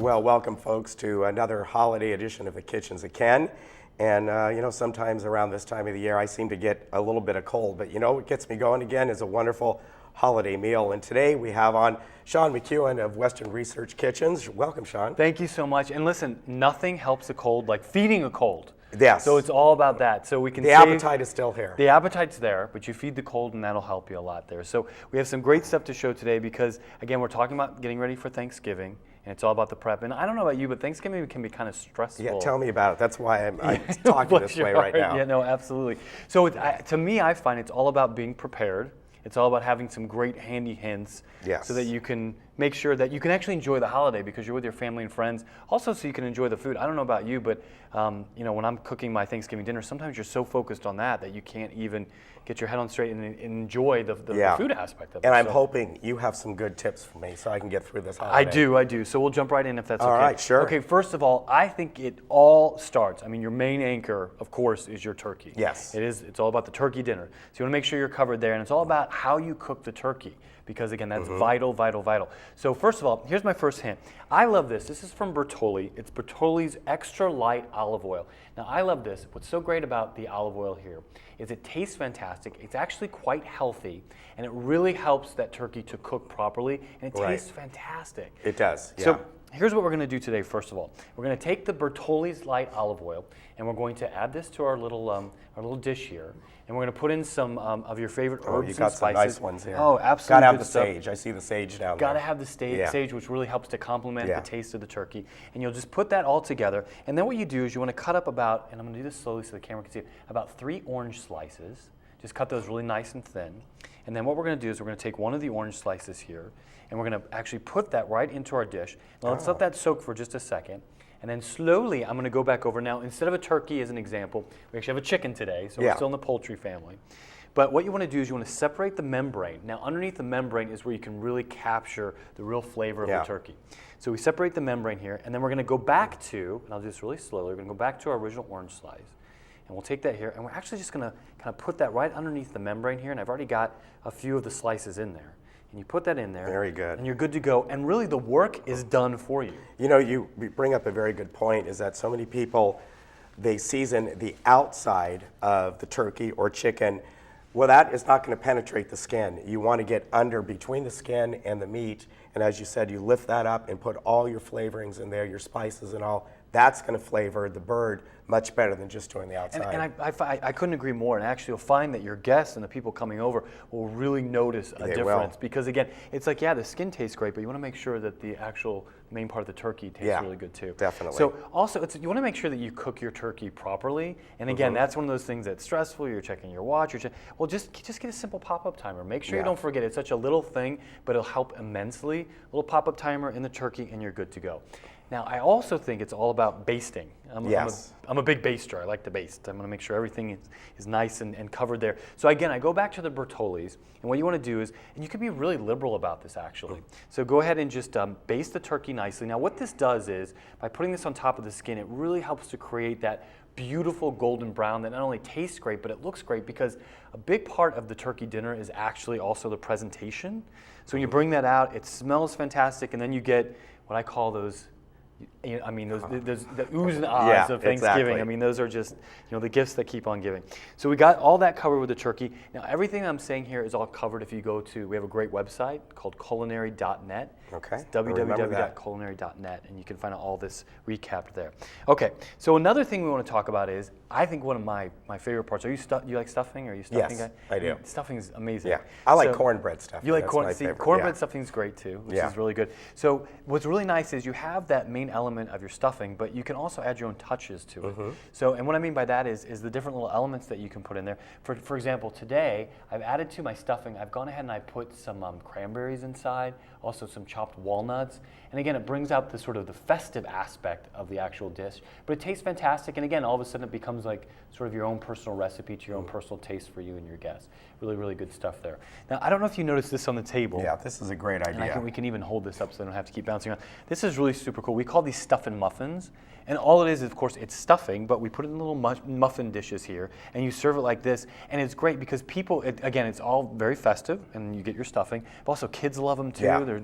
Well, welcome folks to another holiday edition of the Kitchens of Ken. And sometimes around this time of the year I seem to get a little bit of cold, but what gets me going again is a wonderful holiday meal. And today we have on Sean McEwen of Western Research Kitchens. Welcome, Sean. Thank you so much. And listen, nothing helps a cold like feeding a cold. Yes. So it's all about that. So we can The appetite is still here. The appetite's there, but you feed the cold and that'll help you a lot there. So we have some great stuff to show today because, again, we're talking about getting ready for Thanksgiving, and it's all about the prep. And I don't know about you, but Thanksgiving can be kind of stressful. Yeah, tell me about it. That's why I'm talking this way right now. Yeah, no, absolutely. So to me, I find it's all about being prepared. It's all about having some great handy hints so that you can make sure that you can actually enjoy the holiday because you're with your family and friends. Also, so you can enjoy the food. I don't know about you, but when I'm cooking my Thanksgiving dinner, sometimes you're so focused on that you can't even get your head on straight and enjoy the food aspect of it. And I'm hoping you have some good tips for me so I can get through this holiday. I do. So we'll jump right in if that's okay. All right, sure. Okay, first of all, I think it all starts. Your main anchor, of course, is your turkey. Yes. It is. It's all about the turkey dinner. So you want to make sure you're covered there, and it's all about how you cook the turkey because, again, that's vital, vital, vital. So first of all, here's my first hint. I love this. This is from Bertolli. It's Bertolli's Extra Light Olive Oil. Now, I love this. What's so great about the olive oil here is it tastes fantastic. It's actually quite healthy, and it really helps that turkey to cook properly, and it tastes fantastic. It does, yeah. So here's what we're going to do today, first of all. We're going to take the Bertolli's Light Olive Oil, and we're going to add this to our little dish here, and we're going to put in some of your favorite herbs and spices. You got some nice ones here. Oh, absolutely. Got to have the sage. I see the sage down there. Got to have the sage, which really helps to complement the taste of the turkey. And you'll just put that all together. And then what you do is you want to cut up about, and I'm going to do this slowly so the camera can see it, about 3 orange slices. Just cut those really nice and thin. And then what we're going to do is we're going to take one of the orange slices here, and we're going to actually put that right into our dish. Now let's let that soak for just a second. And then slowly, I'm going to go back over. Now, instead of a turkey, as an example, we actually have a chicken today, so we're still in the poultry family. But what you want to do is you want to separate the membrane. Now, underneath the membrane is where you can really capture the real flavor of the turkey. So we separate the membrane here, and then we're going to go back to, and I'll do this really slowly, we're going to go back to our original orange slice. And we'll take that here, and we're actually just going to kind of put that right underneath the membrane here, and I've already got a few of the slices in there. And you put that in there. Very good. And you're good to go. And really, the work is done for you. You bring up a very good point, is that so many people, they season the outside of the turkey or chicken. Well, that is not going to penetrate the skin. You want to get under between the skin and the meat. And as you said, you lift that up and put all your flavorings in there, your spices and all. That's going to flavor the bird much better than just doing the outside. And I couldn't agree more. And actually, you'll find that your guests and the people coming over will really notice a difference. Because again, it's like, the skin tastes great, but you want to make sure that the actual main part of the turkey tastes really good too. Definitely. So also, you want to make sure that you cook your turkey properly. And again, that's one of those things that's stressful. You're checking your watch. Well, just get a simple pop-up timer. Make sure you don't forget. It's such a little thing, but it'll help immensely. A little pop-up timer in the turkey, and you're good to go. Now, I also think it's all about basting. I'm a big baster. I like to baste. I'm going to make sure everything is nice and covered there. So again, I go back to the Bertolli's, and what you want to do is, and you can be really liberal about this actually. So go ahead and just baste the turkey nicely. Now what this does is, by putting this on top of the skin, it really helps to create that beautiful golden brown that not only tastes great, but it looks great because a big part of the turkey dinner is actually also the presentation. So when you bring that out, it smells fantastic, and then you get what I call those the oohs and ahs of Thanksgiving. Exactly. Those are just the gifts that keep on giving. So we got all that covered with the turkey. Now everything I'm saying here is all covered if you go to, we have a great website called culinary.net. Okay. It's www.culinary.net, and you can find out all this recapped there. Okay, so another thing we want to talk about is, I think one of my favorite parts, you like stuffing? Are you a stuffing guy? Yes, I do. Stuffing is amazing. Yeah, I like cornbread stuffing. You like cornbread Yeah. stuffing is great too, which is really good. So what's really nice is you have that main element of your stuffing, but you can also add your own touches to it. So, and what I mean by that is the different little elements that you can put in there. For example, today I've added to my stuffing, I've gone ahead and I put some cranberries inside, also some chopped walnuts. And again, it brings out the sort of the festive aspect of the actual dish, but it tastes fantastic. And again, all of a sudden it becomes like sort of your own personal recipe to your own personal taste for you and your guests. Really, really good stuff there. Now, I don't know if you noticed this on the table. Yeah, this is a great And idea. we can even hold this up so I don't have to keep bouncing around. This is really super cool. We call these stuffing muffins. And all it is, of course, it's stuffing, but we put it in little muffin dishes here, and you serve it like this. And it's great because people, again, it's all very festive, and you get your stuffing. But also, kids love them too. Yeah. They're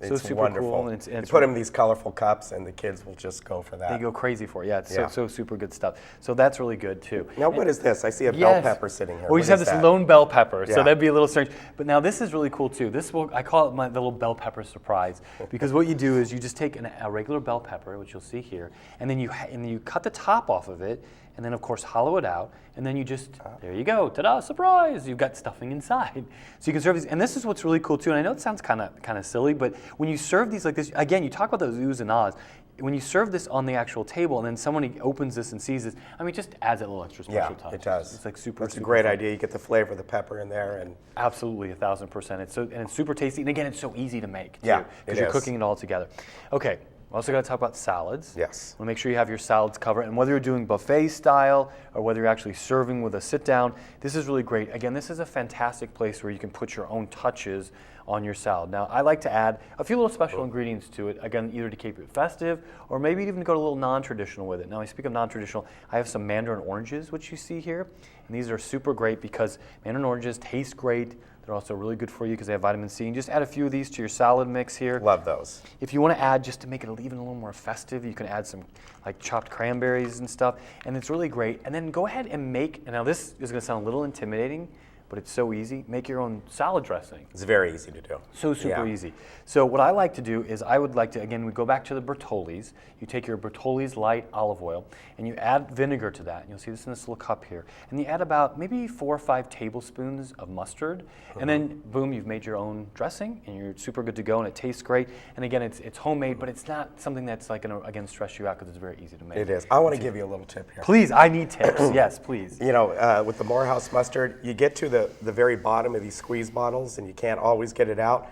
so It's super wonderful. cool. And you it's put them in these colorful cups, and the kids will just go for that. they go crazy for it. Yeah, it's Yeah. so super good stuff. So that's really good too. Now, what is this? I see a bell Yes. pepper sitting here. We What just have is this that? lone bell pepper, so Yeah. that'd be a little strange. But now this is really cool too. I call it the little bell pepper surprise, because what you do is you just take a regular bell pepper, which you'll see here, and then you cut the top off of it, and then of course hollow it out, and then you just there you go, ta-da, surprise! You've got stuffing inside, so you can serve these. And this is what's really cool too. And I know it sounds kind of silly, but when you serve these like this, again, you talk about those oohs and ahs. When you serve this on the actual table, and then someone opens this and sees this, I mean, it just adds that little extra special touch. it does. It's like super. That's a super great fun. idea. You get the flavor of the pepper in there, and Absolutely, 1,000%. It's super tasty, and again, it's so easy to make too, Yeah, it because you're is. cooking it all together. Okay, we also got to talk about salads. Yes. Want to make sure you have your salads covered, and whether you're doing buffet style or whether you're actually serving with a sit down, this is really great. Again, this is a fantastic place where you can put your own touches on your salad. Now, I like to add a few little special ingredients to it, again, either to keep it festive or maybe even to go a little non-traditional with it. Now, I speak of non-traditional, I have some mandarin oranges, which you see here, and these are super great because mandarin oranges taste great. They're also really good for you because they have vitamin C. And just add a few of these to your salad mix here. love those. If you want to add, just to make it even a little more festive, you can add some like chopped cranberries and stuff, and it's really great. And then go ahead and make, and now this is going to sound a little intimidating, but it's so easy. Make your own salad dressing. It's very easy to do. So super Yeah. easy. So what I like to do is I would like to, again, we go back to the Bertolli's. You take your Bertolli's light olive oil and you add vinegar to that. And you'll see this in this little cup here. And you add about maybe 4 or 5 tablespoons of mustard. And then boom, you've made your own dressing and you're super good to go and it tastes great. And again, it's homemade, but it's not something that's like going to, again, stress you out because it's very easy to make. It is. I want to give you a little tip here. Please, I need tips. Yes, please. You know, with the Morehouse mustard, you get to the very bottom of these squeeze bottles and you can't always get it out.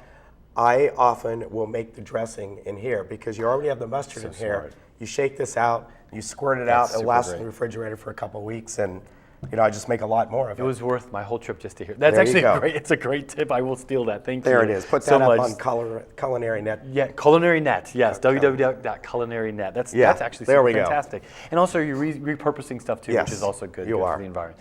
I often will make the dressing in here because you already have the mustard in here. smart. You shake this out, you squirt it That's out, it super lasts in great. the refrigerator for a couple of weeks, and you know, I just make a lot more of it. It was worth my whole trip just to hear. That's There you actually go. great. It's a great tip. I will steal that. Thank you. There it is. Put so that up much. on Culinary Net. Yeah, Culinary Net. Yes, www.culinarynet. That's actually there super we go. fantastic. And also, you're repurposing stuff too, Yes, which is also good, you good are. for the environment.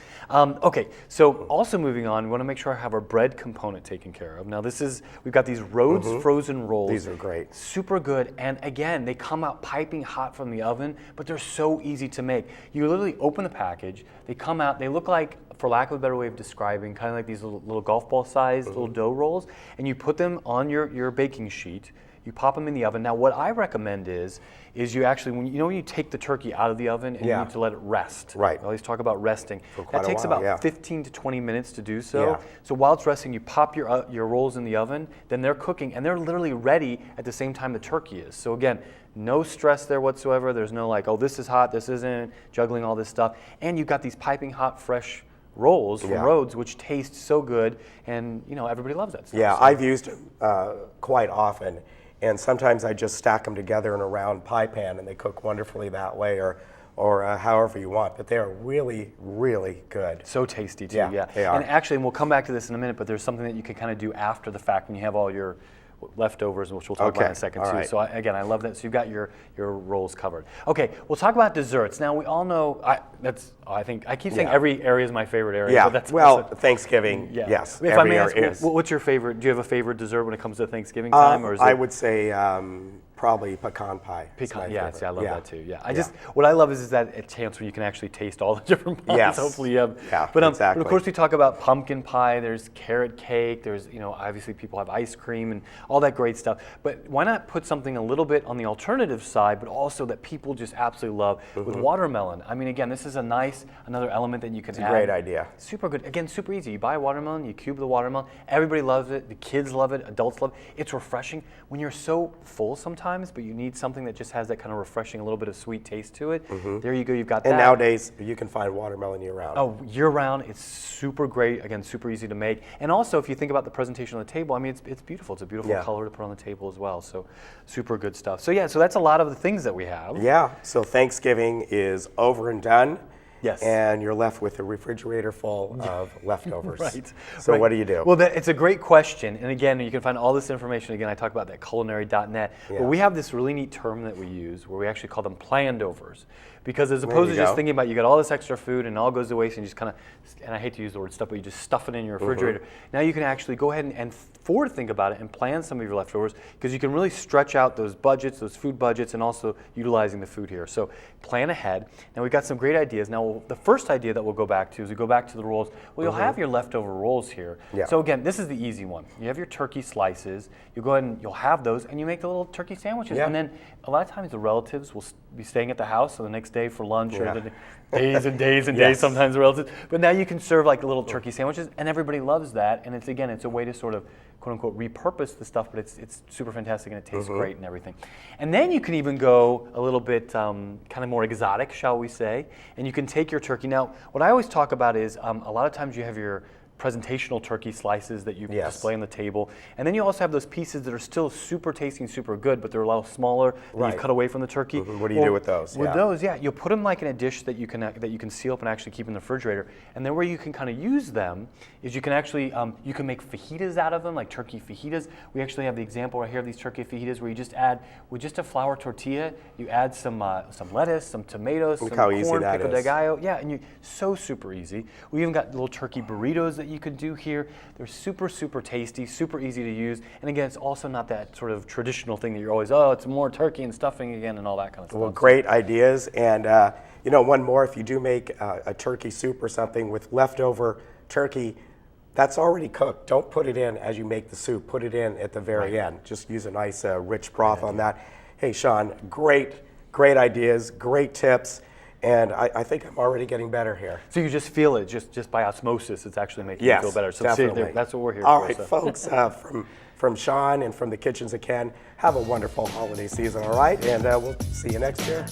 Okay, so also moving on, we want to make sure I have our bread component taken care of. Now, we've got these Rhodes frozen rolls. These are great. Super good, and again, they come out piping hot from the oven, but they're so easy to make. You literally open the package, they come out, they look like, for lack of a better way of describing, kind of like these little golf ball sized little dough rolls, and you put them on your baking sheet, you pop them in the oven. Now what I recommend is you actually, when you take the turkey out of the oven and you Yeah. need to let it rest. Right. I always talk about resting. quite That a takes while, about yeah. 15 to 20 minutes to do so. Yeah. So while it's resting, you pop your rolls in the oven, then they're cooking, and they're literally ready at the same time the turkey is. So again, no stress there whatsoever. There's no like, oh, this is hot, this isn't, juggling all this stuff. And you've got these piping hot, fresh rolls from Yeah. Rhodes, which taste so good, and everybody loves that stuff. Yeah, So- I've used it quite often, and sometimes I just stack them together in a round pie pan, and they cook wonderfully that way, or however you want. But they are really, really good. So tasty too, Yeah, yeah. they are. And actually, and we'll come back to this in a minute, but there's something that you can kind of do after the fact when you have all your leftovers, which we'll talk about in a Okay, second all too. right. So again, I love that. So you've got your rolls covered. Okay, we'll talk about desserts. Now we all know I think I keep saying Yeah. every area is my favorite area. Yeah, but that's well, also- Thanksgiving, yeah. yes, If I every may year ask, is. what's your favorite? Do you have a favorite dessert when it comes to Thanksgiving time, or is I it would say probably pecan pie. is pecan? my Yeah, favorite. see, I love that too. Yeah, Yeah. what I love is that a chance where you can actually taste all the different pies. Yes. Hopefully you have. Yeah, but exactly. of course we talk about pumpkin pie. There's carrot cake. There's obviously people have ice cream and all that great stuff. But why not put something a little bit on the alternative side, but also that people just absolutely love with watermelon? I mean, again, this is another element that you can add. Great idea. Super good. Again, super easy. You buy a watermelon, you cube the watermelon. Everybody loves it. The kids love it. Adults love it. It's refreshing when you're so full sometimes, but you need something that just has that kind of refreshing, a little bit of sweet taste to it. There you go. You've got that. And nowadays, you can find watermelon year-round. Oh, year-round, it's super great. Again, super easy to make. And also, if you think about the presentation on the table, I mean, it's beautiful. It's a beautiful Yeah. color to put on the table as well. So, super good stuff. So yeah, so that's a lot of the things that we have. Yeah, so Thanksgiving is over and done. Yes. and you're left with a refrigerator full of leftovers. Right. So right. what do you do? Well, it's a great question. And again, you can find all this information. Again, I talk about that culinary.net. Yeah. But we have this really neat term that we use where we actually call them planned overs. Because as opposed to you just go. thinking about you got all this extra food and it all goes to waste and you just kind of, and I hate to use the word stuff, but you just stuff it in your refrigerator. Now you can actually go ahead and forward think about it and plan some of your leftovers because you can really stretch out those budgets, those food budgets, and also utilizing the food here. So plan ahead. Now we've got some great ideas. Now the first idea that we'll go back to is we go back to the rolls. Well, you'll have your leftover rolls here. Yeah. So again, this is the easy one. You have your turkey slices. You go ahead and you'll have those, and you make the little turkey sandwiches. Yeah. And then a lot of times the relatives will be staying at the house, so the next day for lunch Yeah. or the days and days and Yes. days sometimes the relatives. But now you can serve like little turkey sandwiches, and everybody loves that. And it's again, it's a way to sort of quote unquote repurpose the stuff, but it's super fantastic and it tastes great and everything. And then you can even go a little bit kind of more exotic, shall we say, and you can take your turkey. Now, what I always talk about is a lot of times you have your presentational turkey slices that you Yes. display on the table. And then you also have those pieces that are still super tasty and super good, but they're a little smaller that Right. you've cut away from the turkey. What do you do with those? With Yeah. those, yeah, you'll put them like in a dish that you can seal up and actually keep in the refrigerator. And then where you can kind of use them is you can actually you can make fajitas out of them, like turkey fajitas. We actually have the example right here of these turkey fajitas where you just add with just a flour tortilla, you add some lettuce, some tomatoes, Look some how corn, easy that pico de is. gallo. Yeah, and so super easy. We even got little turkey burritos that you could do here. They're super, super tasty, super easy to use. And again, it's also not that sort of traditional thing that you're always, oh, it's more turkey and stuffing again and all that kind of stuff. Well, great ideas. And, one more, if you do make a turkey soup or something with leftover turkey, that's already cooked. Don't put it in as you make the soup. Put it in at the very end. Just use a nice rich broth on that. Hey, Sean, great ideas, great tips. And I think I'm already getting better here. So you just feel it, just by osmosis, it's actually making Yes, you feel better. So definitely. that's what we're here All for. right, so. folks, from Sean and from the Kitchens of Ken, have a wonderful holiday season, all right? And we'll see you next year.